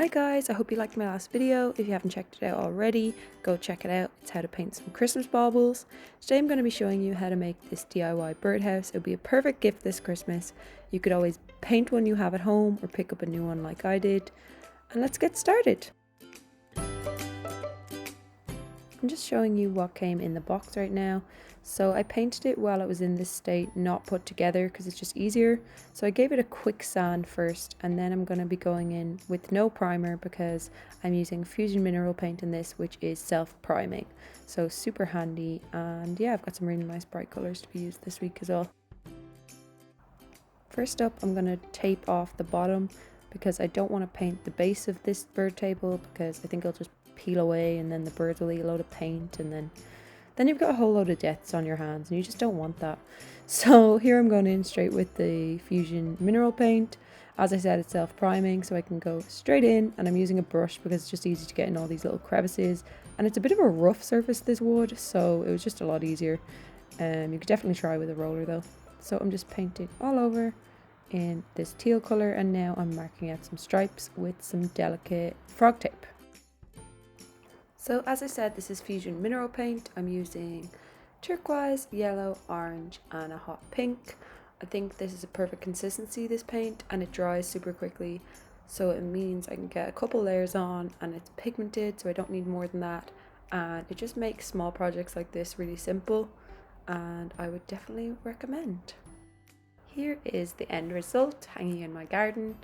Hi guys, I hope you liked my last video. If you haven't checked it out already, go check it out. It's how to paint some Christmas baubles. Today I'm going to be showing you how to make this DIY birdhouse. It would be a perfect gift this Christmas. You could always paint one you have at home or pick up a new one like I did. And let's get started. I'm just showing you what came in the box right now. So I painted it while it was in this state, not put together, because it's just easier. So I gave it a quick sand first, and then I'm going to be going in with no primer because I'm using Fusion mineral paint in this, which is self-priming. So super handy, and yeah, I've got some really nice bright colours to be used this week as well. First up, I'm going to tape off the bottom because I don't want to paint the base of this bird table because I think it'll just peel away and then the birds will eat a load of paint and then you've got a whole load of deaths on your hands and you just don't want that. So here I'm going in straight with the Fusion mineral paint. As I said, it's self-priming, so I can go straight in, and I'm using a brush because it's just easy to get in all these little crevices, and it's a bit of a rough surface, this wood, so it was just a lot easier. You could definitely try with a roller though. So I'm just painting all over in this teal colour, and now I'm marking out some stripes with some delicate frog tape. So as I said, this is Fusion mineral paint. I'm using turquoise, yellow, orange and a hot pink. I think this is a perfect consistency, this paint, and it dries super quickly. So it means I can get a couple layers on and it's pigmented, so I don't need more than that. And it just makes small projects like this really simple, and I would definitely recommend. Here is the end result hanging in my garden.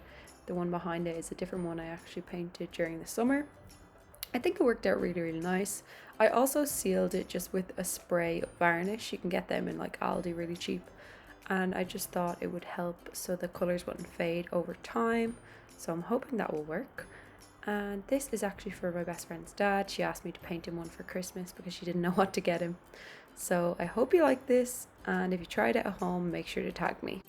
The one behind it is a different one I actually painted during the summer. I think it worked out really nice. I also sealed it just with a spray of varnish. You can get them in like Aldi really cheap. And I just thought it would help so the colours wouldn't fade over time. So I'm hoping that will work. And this is actually for my best friend's dad. She asked me to paint him one for Christmas because she didn't know what to get him. So I hope you like this, and if you try it at home, make sure to tag me.